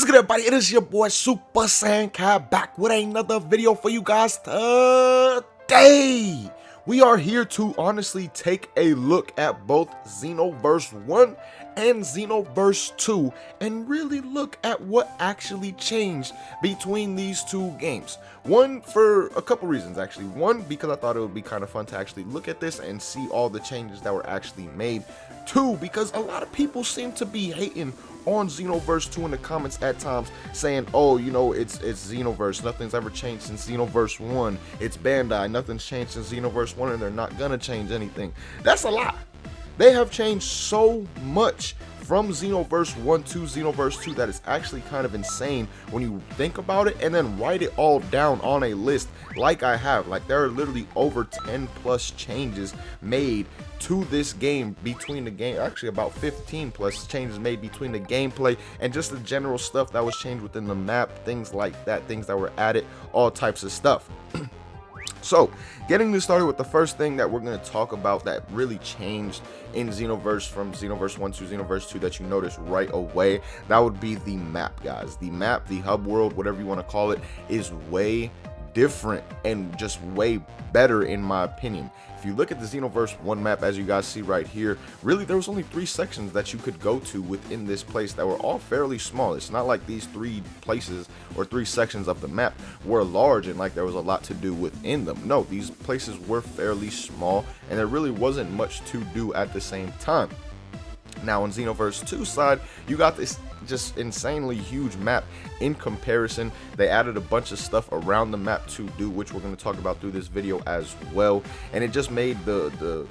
What's good, everybody? It is your boy Super Saiyan Cat back with another video for you guys today. We are here to honestly take a look at both Xenoverse 1 and Xenoverse 2 and really look at what actually changed between these two games. One, for a couple reasons actually. One, because I thought it would be kind of fun to actually look at this and see all the changes that were actually made. Two, because a lot of people seem to be hating on Xenoverse 2 in the comments at times, saying, oh, you know, it's Xenoverse, nothing's ever changed since Xenoverse 1, it's Bandai, nothing's changed since Xenoverse 1, and they're not gonna change anything. That's a lie. They have changed so much from Xenoverse 1 to Xenoverse 2 that it's actually kind of insane when you think about it and then write it all down on a list like I have. Like, there are literally over 10 plus changes made to this game between the game, actually about 15 plus changes made between the gameplay and just the general stuff that was changed within the map, things like that, things that were added, all types of stuff. So, getting this started with the first thing that we're going to talk about that really changed in Xenoverse from Xenoverse 1 to Xenoverse 2 that you notice right away, that would be the map, guys. The map, the hub world, whatever you want to call it, is way different and just way better in my opinion. If you look at the Xenoverse 1 map, as you guys see right here, really there was only 3 sections that you could go to within this place that were all fairly small. It's not like these 3 places or 3 sections of the map were large and like there was a lot to do within them. No, these places were fairly small and there really wasn't much to do at the same time. Now on Xenoverse 2 side, you got this just insanely huge map in comparison. They added a bunch of stuff around the map to do, which we're going to talk about through this video as well, and it just made the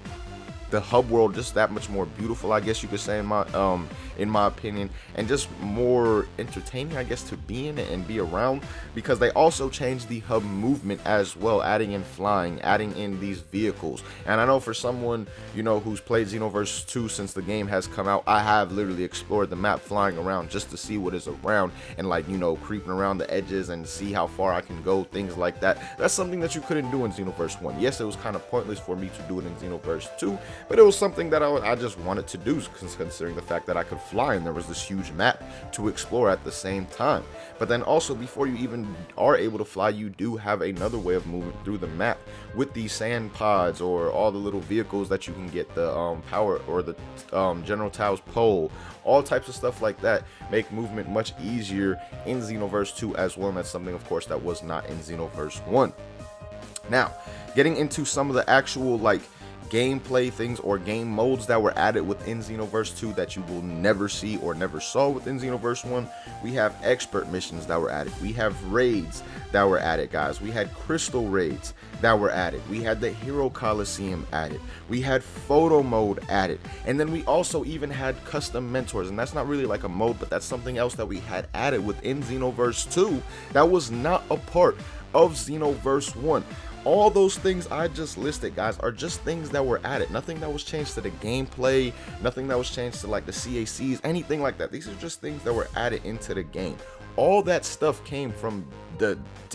hub world just that much more beautiful, I guess you could say, in my opinion, and just more entertaining, I guess, to be in it and be around, because they also changed the hub movement as well, adding in flying, adding in these vehicles. And I know for someone, you know, who's played Xenoverse 2 since the game has come out, I have literally explored the map flying around just to see what is around and, like, you know, creeping around the edges and see how far I can go, things like that. That's something that you couldn't do in Xenoverse 1. Yes, it was kind of pointless for me to do it in Xenoverse 2, but it was something that I just wanted to do, considering the fact that I could fly and there was this huge map to explore at the same time. But then also, before you even are able to fly, you do have another way of moving through the map with these sand pods or all the little vehicles that you can get, the power or the General Tao's pole, all types of stuff like that make movement much easier in Xenoverse 2 as well, and that's something, of course, that was not in Xenoverse 1. Now, getting into some of the actual, like, gameplay things or game modes that were added within Xenoverse 2 that you will never see or never saw within Xenoverse 1. We have expert missions that were added. We have raids that were added, guys. We had crystal raids that were added. We had the Hero Coliseum added. We had photo mode added. And then we also even had custom mentors. And that's not really like a mode, but that's something else that we had added within Xenoverse 2 that was not a part of Xenoverse 1. All those things I just listed, guys, are just things that were added. Nothing that was changed to the gameplay, nothing that was changed to like the CACs, anything like that. These are just things that were added into the game. All that stuff came from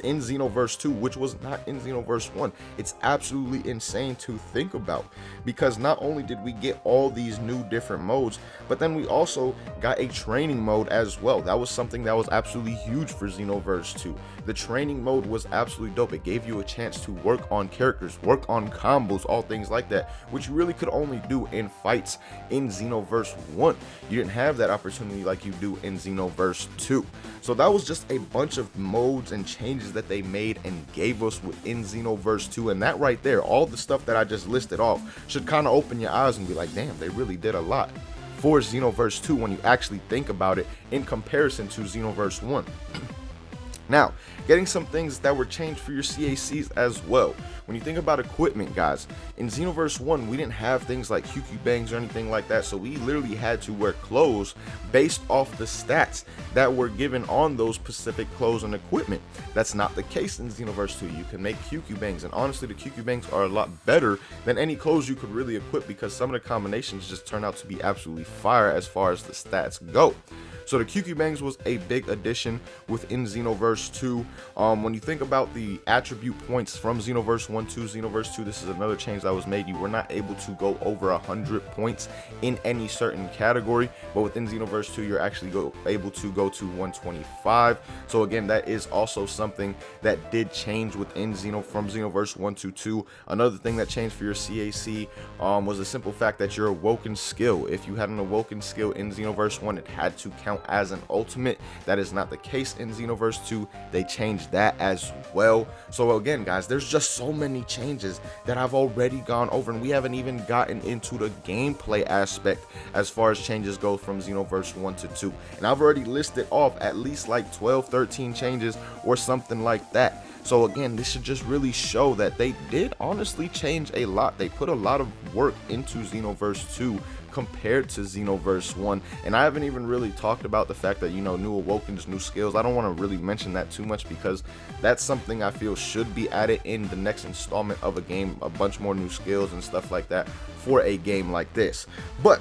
in Xenoverse 2, which was not in Xenoverse 1. It's absolutely insane to think about, because not only did we get all these new different modes, but then we also got a training mode as well. That was something that was absolutely huge for Xenoverse 2. The training mode was absolutely dope. It gave you a chance to work on characters, work on combos, all things like that, which you really could only do in fights in Xenoverse 1. You didn't have that opportunity like you do in Xenoverse 2. So that was just a bunch of modes and changes that they made and gave us within Xenoverse 2, and that right there, all the stuff that I just listed off, should kind of open your eyes and be like, damn, they really did a lot for Xenoverse 2 when you actually think about it in comparison to Xenoverse 1. Now, getting some things that were changed for your CACs as well. When you think about equipment, guys, in Xenoverse 1, we didn't have things like QQ bangs or anything like that, so we literally had to wear clothes based off the stats that were given on those specific clothes and equipment. That's not the case in Xenoverse 2. You can make QQ bangs, and honestly, the QQ bangs are a lot better than any clothes you could really equip, because some of the combinations just turn out to be absolutely fire as far as the stats go. So the QQ bangs was a big addition within Xenoverse 2. When you think about the attribute points from Xenoverse 1 to Xenoverse 2, this is another change that was made. You were not able to go over 100 points in any certain category, but within Xenoverse 2, you're actually able to go go to 125. So again, that is also something that did change within from Xenoverse 1 to 2. Another thing that changed for your CAC was the simple fact that your awoken skill, if you had an awoken skill in Xenoverse 1, it had to count as an ultimate. That is not the case in Xenoverse 2. They changed that as well. So again, guys, there's just so many changes that I've already gone over, and we haven't even gotten into the gameplay aspect as far as changes go from Xenoverse 1 to 2. And I've already listed off at least like 12, 13 changes or something like that. So again, this should just really show that they did honestly change a lot. They put a lot of work into Xenoverse 2 compared to Xenoverse 1. And I haven't even really talked about the fact that, you know, new awokens, new skills. I don't want to really mention that too much because that's something I feel should be added in the next installment of a game, a bunch more new skills and stuff like that for a game like this. But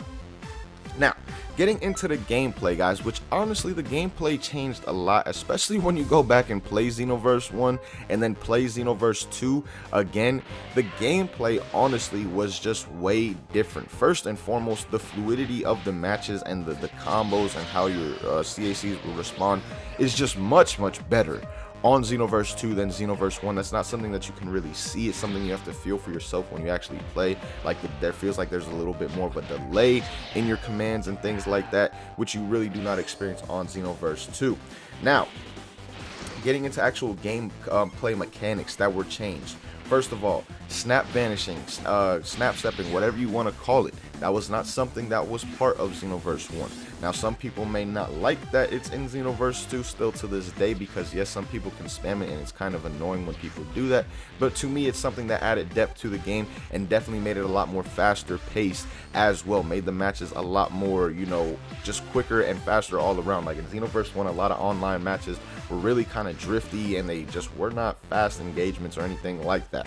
now, getting into the gameplay, guys, which honestly the gameplay changed a lot, especially when you go back and play Xenoverse 1 and then play Xenoverse 2 again. The gameplay honestly was just way different. First and foremost, the fluidity of the matches and the combos and how your CACs will respond is just much better on Xenoverse 2 than Xenoverse 1. That's not something that you can really see. It's something you have to feel for yourself when you actually play. Like, there feels like there's a little bit more of a delay in your commands and things like that, which you really do not experience on Xenoverse 2. Now, getting into actual game play mechanics that were changed. First of all, snap vanishing, snap stepping, whatever you want to call it, that was not something that was part of Xenoverse 1. Now, some people may not like that it's in Xenoverse 2 still to this day, because yes, some people can spam it and it's kind of annoying when people do that, but to me it's something that added depth to the game and definitely made it a lot more faster paced as well, made the matches a lot more, you know, just quicker and faster all around. Like in Xenoverse 1, a lot of online matches were really kind of drifty and they just were not fast engagements or anything like that.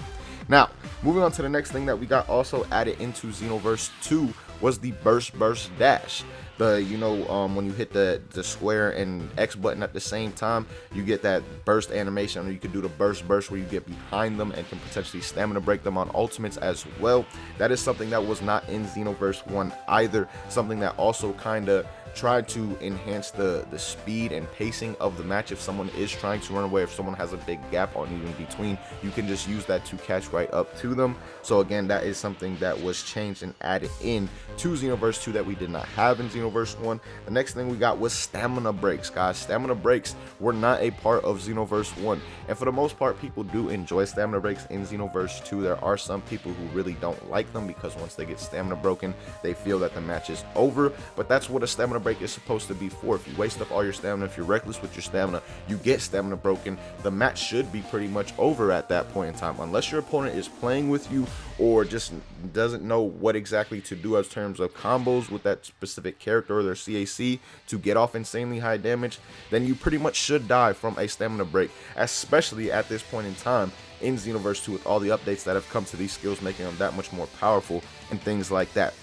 Now, moving on to the next thing that we got also added into Xenoverse 2 was the burst dash. The, you know, when you hit the square and X button at the same time, you get that burst animation, or you could do the burst where you get behind them and can potentially stamina break them on ultimates as well. That is something that was not in Xenoverse 1 either, something that also kind of tried to enhance the speed and pacing of the match. If someone is trying to run away, if someone has a big gap on even between, you can just use that to catch right up to them. So again, that is something that was changed and added in to Xenoverse 2 that we did not have in Xenoverse 1. The next thing we got was stamina breaks, guys. Stamina breaks were not a part of Xenoverse 1, and for the most part, people do enjoy stamina breaks in Xenoverse 2. There are some people who really don't like them because once they get stamina broken, they feel that the match is over, but that's what a stamina break is supposed to be for. If you waste up all your stamina, if you're reckless with your stamina, you get stamina broken, the match should be pretty much over at that point in time, unless your opponent is playing with you or just doesn't know what exactly to do as terms of combos with that specific character or their CAC to get off insanely high damage. Then you pretty much should die from a stamina break, especially at this point in time in Xenoverse 2 with all the updates that have come to these skills, making them that much more powerful and things like that.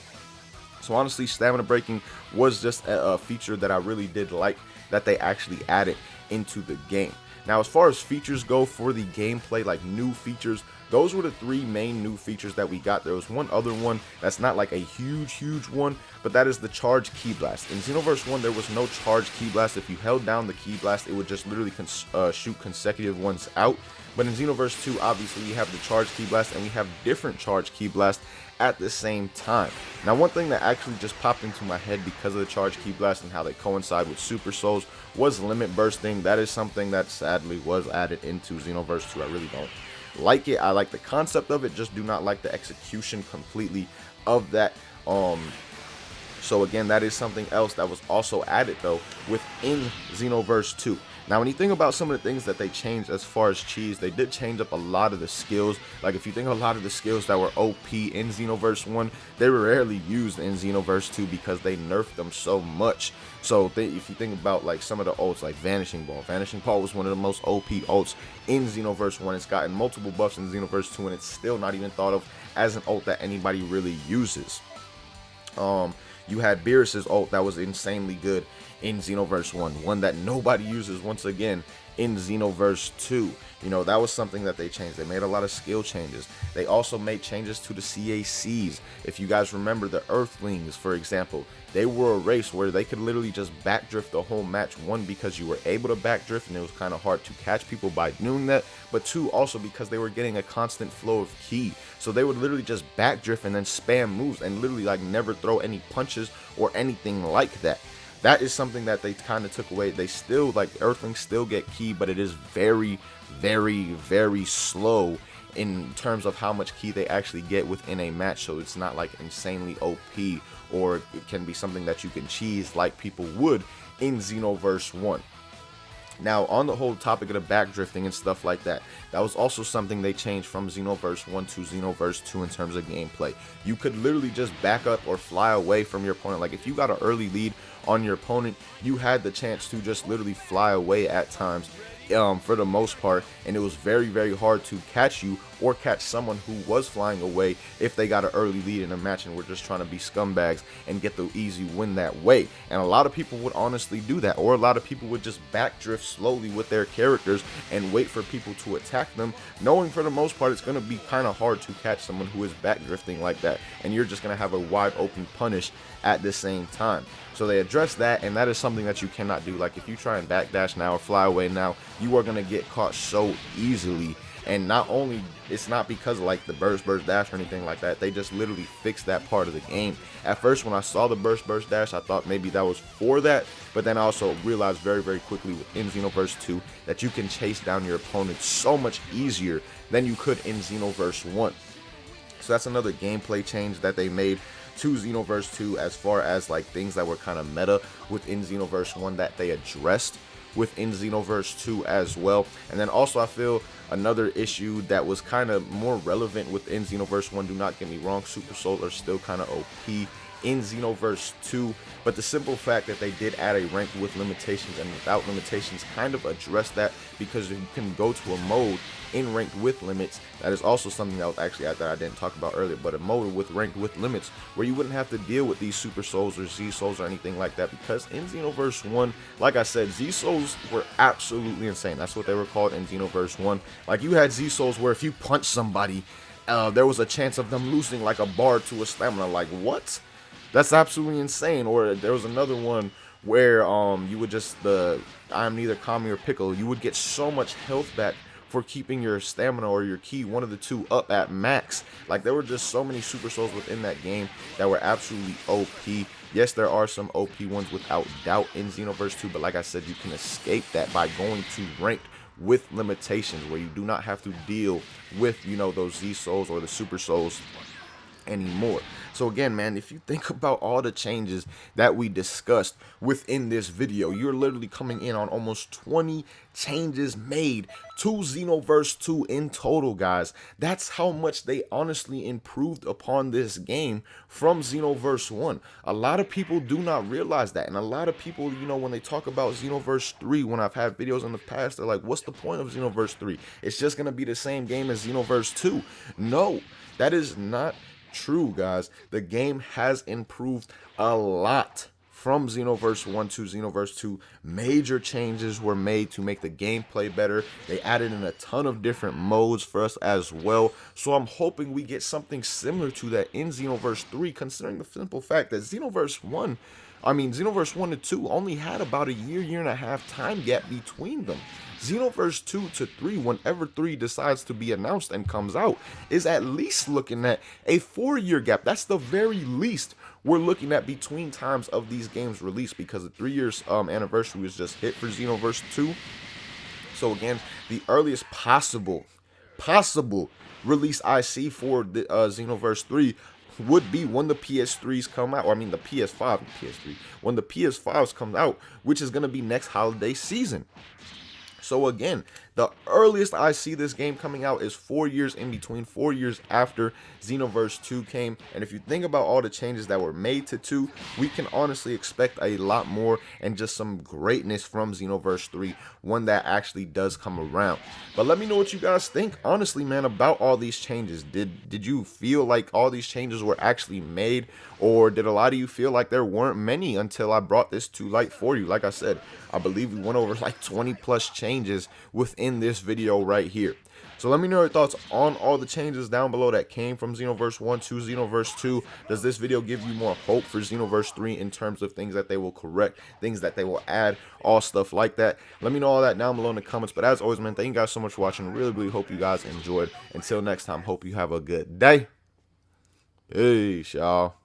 So honestly, stamina breaking was just a feature that I really did like that they actually added into the game. Now, as far as features go for the gameplay, like new features, those were the three main new features that we got. There was one other one that's not like a huge one, but that is the charge key blast. In Xenoverse 1, there was no charge key blast. If you held down the key blast, it would just literally shoot consecutive ones out. But in Xenoverse 2, obviously, we have the charge key blast, and we have different charge key blast at the same time. Now, one thing that actually just popped into my head because of the charge key blast and how they coincide with super souls was limit bursting. That is something that sadly was added into Xenoverse 2. I really don't like it. I like the concept of it, just do not like the execution completely of that. So again, that is something else that was also added though within Xenoverse 2. Now, when you think about some of the things that they changed as far as cheese, they did change up a lot of the skills. Like if you think of a lot of the skills that were OP in Xenoverse 1, they were rarely used in Xenoverse 2 because they nerfed them so much. So if you think about like some of the ults, like Vanishing Ball was one of the most OP ults in Xenoverse 1. It's gotten multiple buffs in Xenoverse 2, and it's still not even thought of as an ult that anybody really uses. You had Beerus's ult that was insanely good in Xenoverse 1, one that nobody uses once again in Xenoverse 2. You know, that was something that they changed. They made a lot of skill changes. They also made changes to the CACs. If you guys remember the Earthlings, for example, they were a race where they could literally just backdrift the whole match. One, because you were able to backdrift and it was kind of hard to catch people by doing that, but two, also because they were getting a constant flow of ki. So they would literally just backdrift and then spam moves and literally like never throw any punches or anything like that. That is something that they kind of took away. They still, like, Earthlings still get ki, but it is very, very, very slow in terms of how much ki they actually get within a match. So it's not like insanely OP, or it can be something that you can cheese like people would in Xenoverse 1. Now, on the whole topic of the backdrifting and stuff like that, that was also something they changed from Xenoverse 1 to Xenoverse 2 in terms of gameplay. You could literally just back up or fly away from your opponent. Like, if you got an early lead on your opponent, you had the chance to just literally fly away at times, for the most part, and it was very, very hard to catch you or catch someone who was flying away if they got an early lead in a match and were just trying to be scumbags and get the easy win that way. And a lot of people would honestly do that, or a lot of people would just backdrift slowly with their characters and wait for people to attack them, knowing for the most part it's going to be kind of hard to catch someone who is backdrifting like that, and you're just going to have a wide open punish at the same time. So they addressed that, and that is something that you cannot do. Like, if you try and backdash now or fly away now, you are going to get caught so easily. And not only, it's not because of like the burst dash or anything like that, they just literally fixed that part of the game. At first, when I saw the burst dash, I thought maybe that was for that, but then I also realized very, very quickly within Xenoverse 2 that you can chase down your opponent so much easier than you could in Xenoverse 1. So that's another gameplay change that they made to Xenoverse 2, as far as like things that were kind of meta within Xenoverse 1 that they addressed within Xenoverse 2 as well. And then also, I feel another issue that was kind of more relevant within Xenoverse 1, do not get me wrong, Super Souls are still kind of OP in Xenoverse 2, but the simple fact that they did add a rank with limitations and without limitations kind of addressed that, because you can go to a mode in ranked with limits. That is also something that was actually that I didn't talk about earlier, but a mode with ranked with limits where you wouldn't have to deal with these Super Souls or Z Souls or anything like that, because in Xenoverse 1, like I said, Z Souls were absolutely insane. That's what they were called in Xenoverse 1. Like, you had Z Souls where if you punch somebody, there was a chance of them losing like a bar to a stamina. Like, what? That's absolutely insane. Or there was another one where you would just, I'm neither Kami or Pickle, you would get so much health back for keeping your stamina or your ki, one of the two, up at max. Like, there were just so many Super Souls within that game that were absolutely OP. Yes, there are some OP ones without doubt in Xenoverse 2, but like I said, you can escape that by going to ranked with limitations, where you do not have to deal with, you know, those Z Souls or the Super Souls anymore. So again, man, if you think about all the changes that we discussed within this video, you're literally coming in on almost 20 changes made to Xenoverse 2 in total, guys. That's how much they honestly improved upon this game from Xenoverse 1. A lot of people do not realize that, and a lot of people, you know, when they talk about Xenoverse 3, when I've had videos in the past, they're like, what's the point of Xenoverse 3? It's just gonna be the same game as Xenoverse 2. No, that is not true, guys. The game has improved a lot from Xenoverse 1 to Xenoverse 2. Major changes were made to make the gameplay better. They added in a ton of different modes for us as well. So I'm hoping we get something similar to that in Xenoverse 3, considering the simple fact that Xenoverse 1 and 2 only had about a year and a half time gap between them. Xenoverse 2 to 3, whenever 3 decides to be announced and comes out, is at least looking at a 4-year gap. That's the very least we're looking at between times of these games released, because the 3 years anniversary was just hit for Xenoverse 2. So again, the earliest possible release I see for the Xenoverse 3 would be when the PS3s come out, or I mean the PS5 and PS3, when the PS5s come out, which is going to be next holiday season. So again, the earliest I see this game coming out is 4 years in between, 4 years after Xenoverse 2 came. And if you think about all the changes that were made to 2, we can honestly expect a lot more and just some greatness from Xenoverse 3, one that actually does come around. But let me know what you guys think, honestly, man, about all these changes. Did you feel like all these changes were actually made, Or did a lot of you feel like there weren't many until I brought this to light for you? Like I said, I believe we went over like 20 plus changes within this video right here. So let me know your thoughts on all the changes down below that came from Xenoverse 1 to Xenoverse 2. Does this video give you more hope for Xenoverse 3 in terms of things that they will correct, things that they will add, all stuff like that? Let me know all that down below in the comments. But as always, man, thank you guys so much for watching. Really hope you guys enjoyed. Until next time, hope you have a good day. Peace, y'all.